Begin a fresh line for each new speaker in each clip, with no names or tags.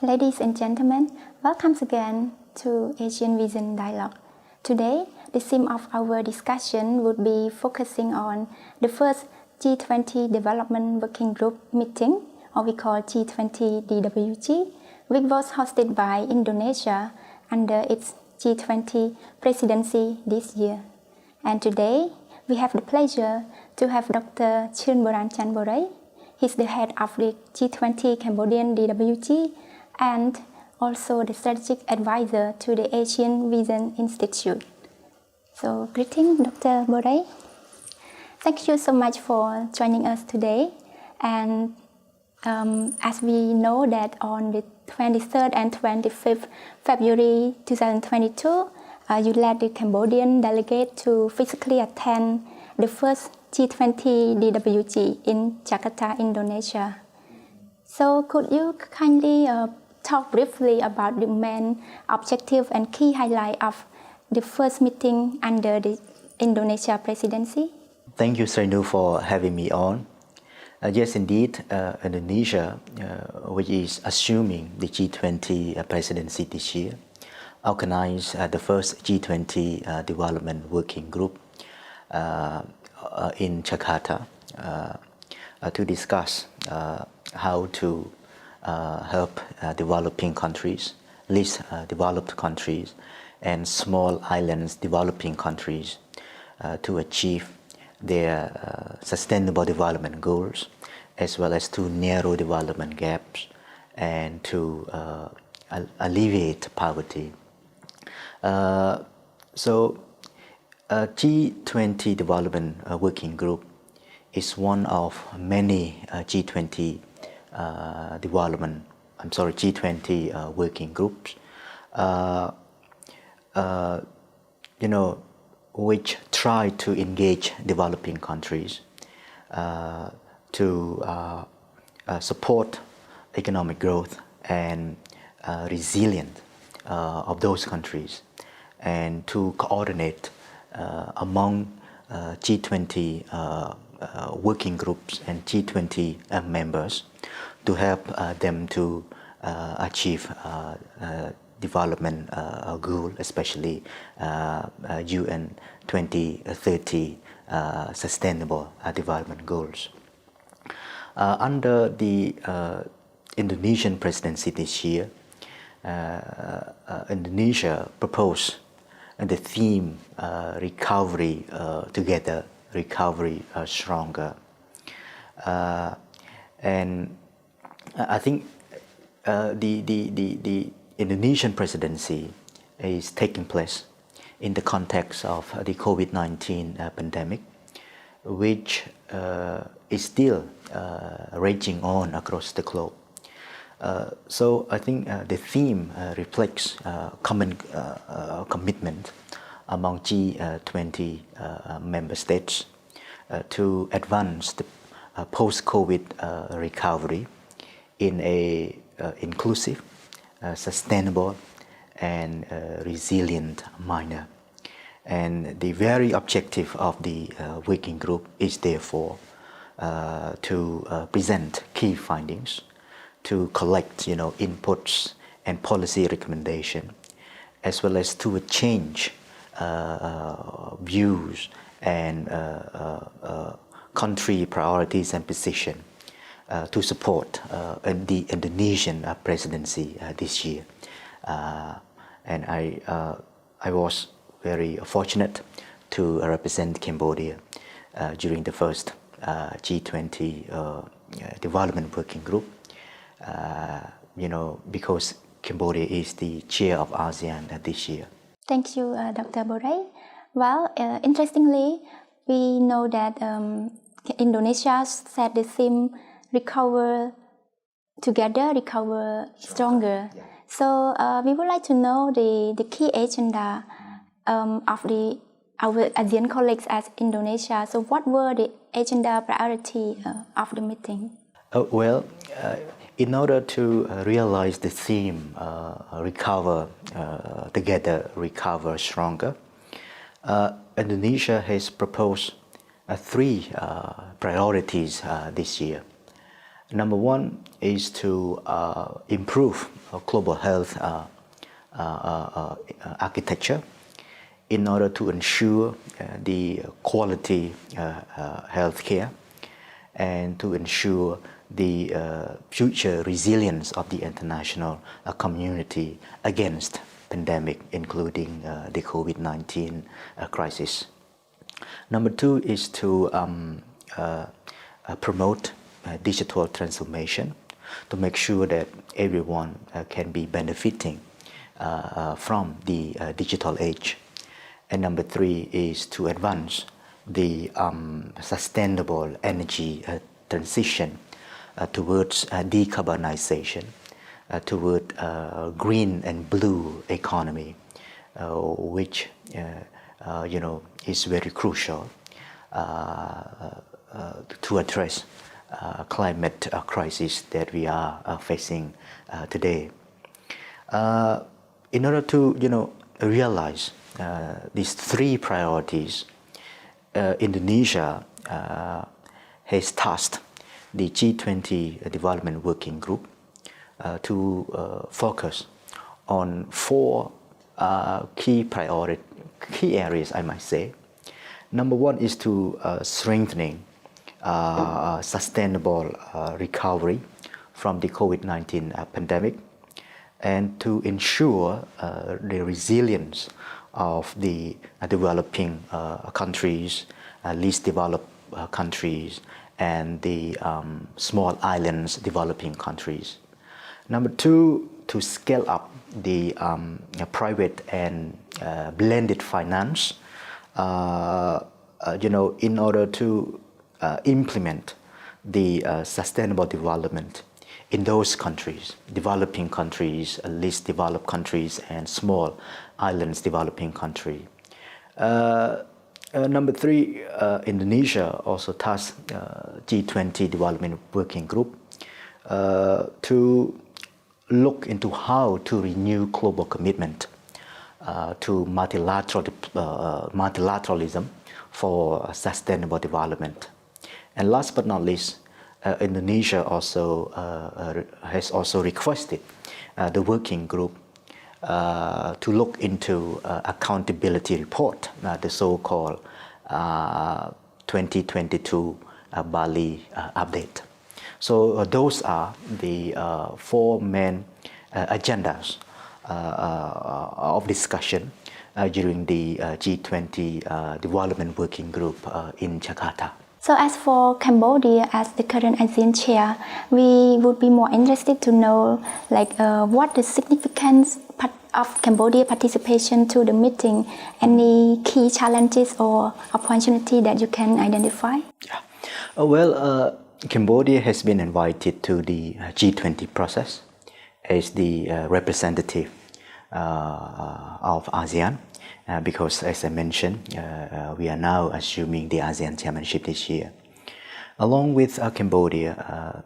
Ladies and gentlemen, welcome again to Asian Vision Dialogue. Today, the theme of our discussion would be focusing on the first G20 Development Working Group meeting, or we call G20 DWG, which was hosted by Indonesia under its G20 presidency this year. And today, we have the pleasure to have Dr. CHEUNBORAN Chanborey. He's the head of the G20 Cambodian DWG and also the strategic advisor to the Asian Vision Institute. So, greetings, Dr. Borey. Thank you so much for joining us today. And as we know that on the 23rd and 25th February 2022, you led the Cambodian delegate to physically attend the first G20 DWG in Jakarta, Indonesia. So could you kindly talk briefly about the main objective and key highlight of the first meeting under the Indonesia presidency?
Thank you, Srenu, for having me on. Yes, indeed, Indonesia, which is assuming the G20 presidency this year, organized the first G20 Development Working Group in Jakarta to discuss how to help developing countries, least developed countries, and small islands developing countries to achieve their sustainable development goals, as well as to narrow development gaps and to alleviate poverty. So G20 Development Working Group is one of many G20 working groups, which try to engage developing countries to support economic growth and resilience of those countries, and to coordinate among G20 working groups and G20 members to help them to achieve development goal, especially UN 2030 sustainable development goals. Under the Indonesian presidency this year, Indonesia proposed the theme recovery together, recovery stronger. And I think the Indonesian presidency is taking place in the context of the COVID-19 pandemic, which is still raging on across the globe. So I think the theme reflects common commitment among G20 member states to advance the post-COVID recovery in a inclusive, sustainable, and resilient manner. And the very objective of the working group is therefore to present key findings, to collect inputs and policy recommendation, as well as to change views and country priorities and position to support the Indonesian presidency this year. And I was very fortunate to represent Cambodia during the first G20 Development Working Group, because Cambodia is the chair of ASEAN this year.
Thank you, Dr. Borey. Well, interestingly, we know that Indonesia set the theme recover together, recover stronger. Yeah. So we would like to know the key agenda of our ASEAN colleagues at Indonesia. So what were the agenda priority of the meeting?
In order to realize the theme, recover together, recover stronger, Indonesia has proposed three priorities this year. Number one is to improve global health architecture in order to ensure the quality health care and to ensure the future resilience of the international community against pandemic, including the COVID-19 crisis. Number two is to promote digital transformation to make sure that everyone can be benefiting from the digital age. And number three is to advance the sustainable energy transition towards decarbonization, toward green and blue economy, which is very crucial to address climate crisis that we are facing today. In order to realize these three priorities, Indonesia has tasked the G20 Development Working Group to focus on four key areas, I might say. Number one is to strengthening sustainable recovery from the COVID-19 pandemic, and to ensure the resilience of the developing countries, least developed countries, and the small islands developing countries. Number two, to scale up the private and blended finance, in order to implement the sustainable development in those countries, developing countries, least developed countries, and small islands developing country. Number three, Indonesia also tasked G20 Development Working Group to look into how to renew global commitment to multilateralism for sustainable development. And last but not least, Indonesia also has also requested the working group to look into accountability report, the so-called 2022 Bali update. So those are the four main agendas of discussion during the G20 Development Working Group in Jakarta.
So as for Cambodia as the current ASEAN Chair, we would be more interested to know what the significance of Cambodia participation to the meeting, any key challenges or opportunity that you can identify?
Yeah. Cambodia has been invited to the G20 process as the representative of ASEAN. Because, as I mentioned, we are now assuming the ASEAN chairmanship this year. Along with Cambodia,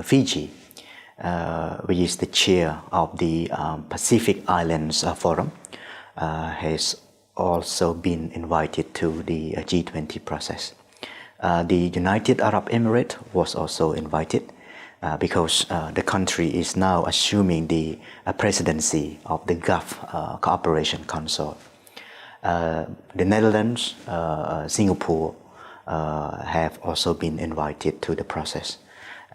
Fiji, which is the chair of the Pacific Islands Forum, has also been invited to the G20 process. The United Arab Emirates was also invited because the country is now assuming the presidency of the Gulf Cooperation Council. The Netherlands, Singapore have also been invited to the process.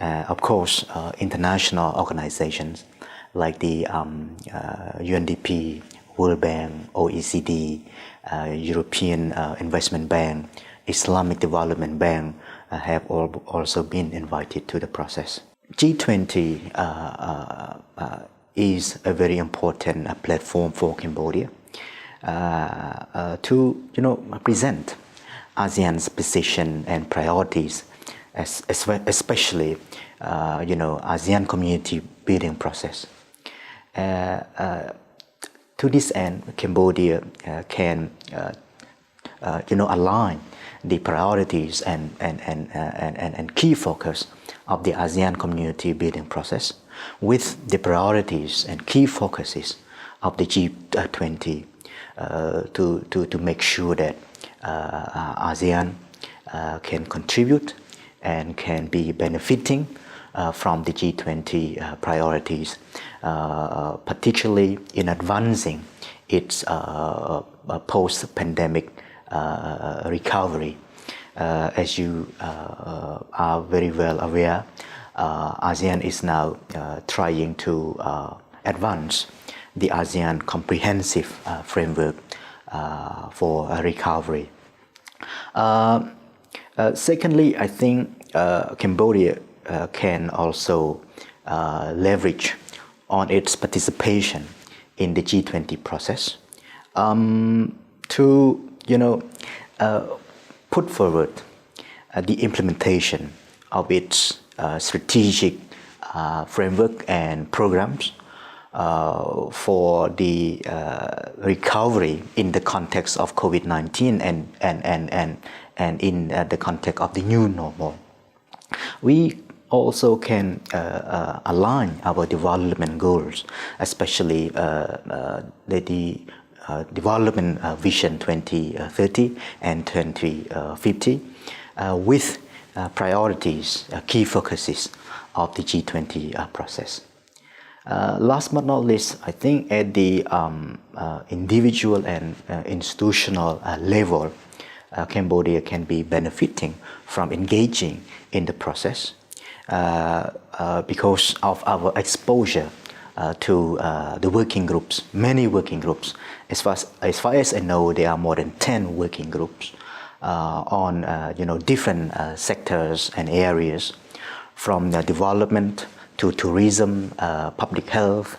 Of course, international organizations like the UNDP, World Bank, OECD, European Investment Bank, Islamic Development Bank have also been invited to the process. G20 is a very important platform for Cambodia to present ASEAN's position and priorities, especially ASEAN community building process. To this end, Cambodia can align the priorities and key focus of the ASEAN community building process with the priorities and key focuses of the G20 to make sure that ASEAN can contribute and can be benefiting from the G20 priorities, particularly in advancing its post-pandemic recovery. As you are very well aware, ASEAN is now trying to advance the ASEAN comprehensive framework for recovery. Secondly, I think Cambodia can also leverage on its participation in the G20 process to, put forward the implementation of its strategic framework and programs for the recovery in the context of COVID-19 and in the context of the new normal. We also can align our development goals, especially the Development Vision 2030 and 2050 with priorities, key focuses of the G20 process. Last but not least, I think at the individual and institutional level, Cambodia can be benefiting from engaging in the process because of our exposure to the working groups, many working groups. As far as I know, there are more than 10 working groups on different sectors and areas, from development to tourism, public health,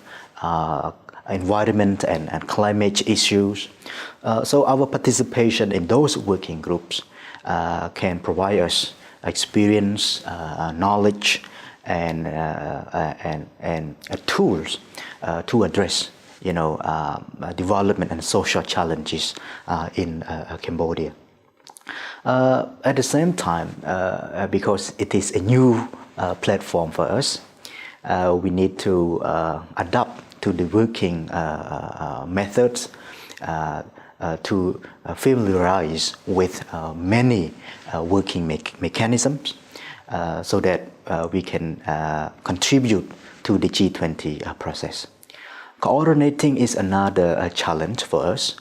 environment and climate issues. So our participation in those working groups can provide us experience, knowledge, and tools to address development and social challenges in Cambodia. At the same time, because it is a new platform for us, we need to adapt to the working methods, to familiarize with many working mechanisms so that we can contribute to the G20 process. Coordinating is another challenge for us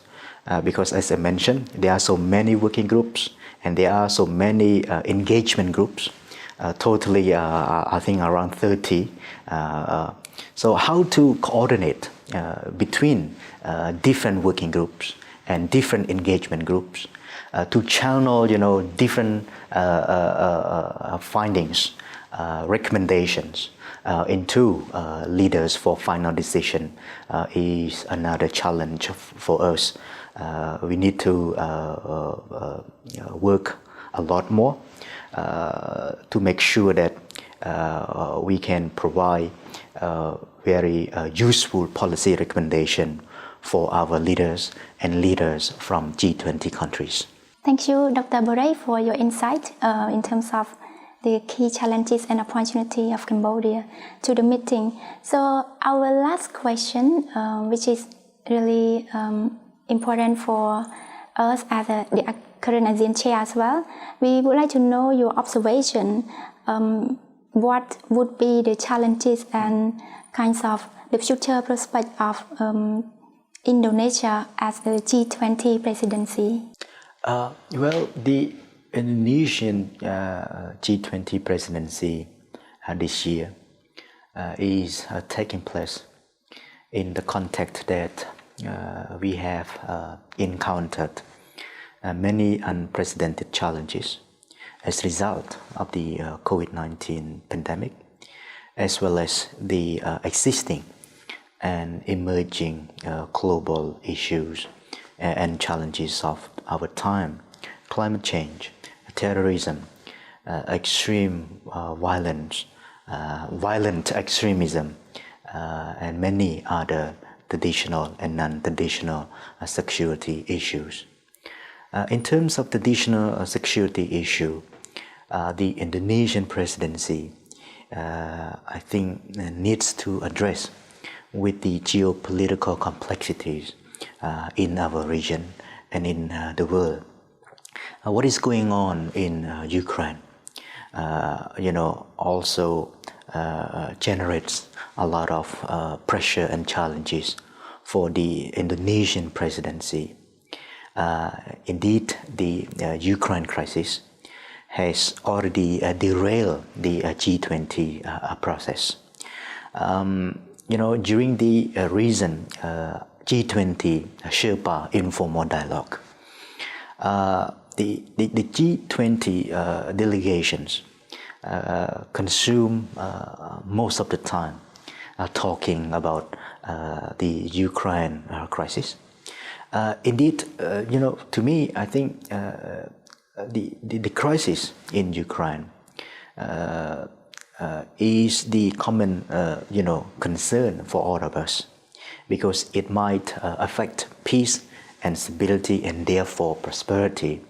because, as I mentioned, there are so many working groups and there are so many engagement groups, totally I think around 30. So how to coordinate between different working groups and different engagement groups to channel different findings, recommendations into leaders for final decision is another challenge for us. We need to work a lot more to make sure that we can provide very useful policy recommendation for our leaders and leaders from G20 countries.
Thank you, Dr. Borey, for your insight in terms of the key challenges and opportunity of Cambodia to the meeting. So our last question, which is really important for us as the current ASEAN Chair as well, we would like to know your observation. What would be the challenges and kinds of the future prospect of Indonesia as the G20 presidency?
Well, the Indonesian G20 presidency this year is taking place in the context that we have encountered many unprecedented challenges as a result of the COVID-19 pandemic, as well as the existing and emerging global issues and challenges of our time: climate change, terrorism, extreme violence, violent extremism, and many other traditional and non-traditional security issues. In terms of traditional security issue, the Indonesian presidency, I think, needs to address with the geopolitical complexities in our region and in the world. What is going on in Ukraine? Also generates a lot of pressure and challenges for the Indonesian presidency. Indeed, the Ukraine crisis has already derailed the G20 process. During the recent G20 Sherpa informal dialogue, the G20 delegations consume most of the time talking about the Ukraine crisis. Indeed, to me, I think the crisis in Ukraine is the common, concern for all of us, because it might affect peace and stability and therefore prosperity,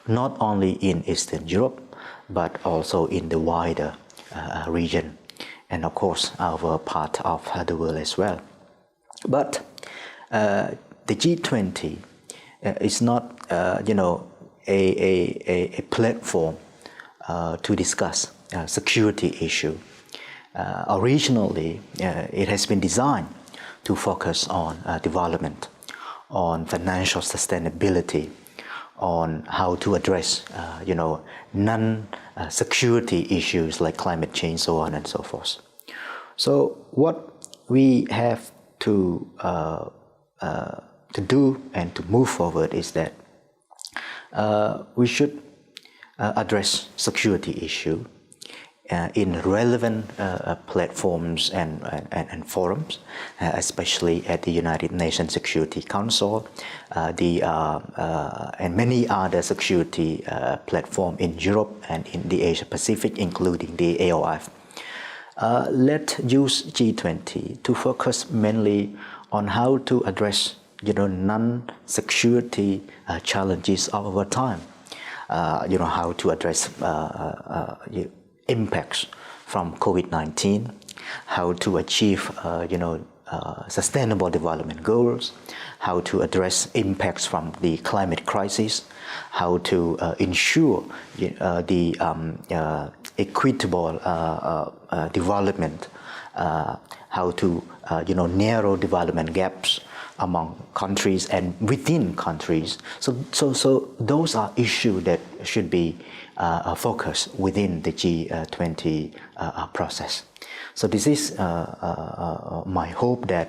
not only in Eastern Europe, but also in the wider region, and of course our part of the world as well. But the G20 is not, a platform to discuss security issue. Originally, it has been designed to focus on development, on financial sustainability, on how to address, non-security issues like climate change, so on and so forth. So what we have to do and to move forward is that we should address security issue in relevant platforms and forums, especially at the United Nations Security Council, and many other security platforms in Europe and in the Asia Pacific, including the AOF. Let's use G20 to focus mainly on how to address, non-security challenges of our time. How to address impacts from COVID-19, how to achieve, sustainable development goals, how to address impacts from the climate crisis, how to ensure the equitable development, how to narrow development gaps among countries and within countries. So those are issues that should be focused within the G20 process. So this is my hope that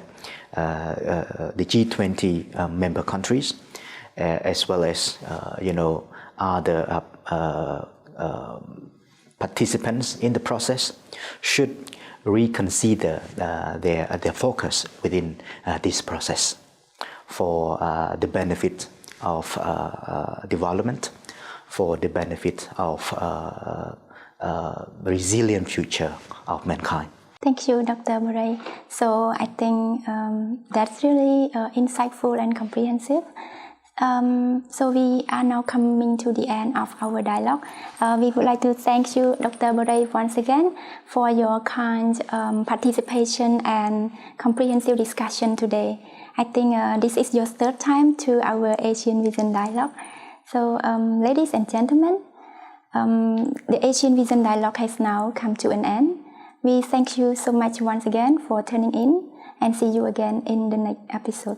the G20 member countries, as well as other participants in the process, should reconsider their focus within this process for the benefit of development, for the benefit of resilient future of mankind.
Thank you, Dr. Borey. So I think that's really insightful and comprehensive. So we are now coming to the end of our dialogue. We would like to thank you, Dr. Borey, once again for your kind participation and comprehensive discussion today. I think this is your third time to our Asian Vision Dialogue. So ladies and gentlemen, the Asian Vision Dialogue has now come to an end. We thank you so much once again for tuning in, and see you again in the next episode.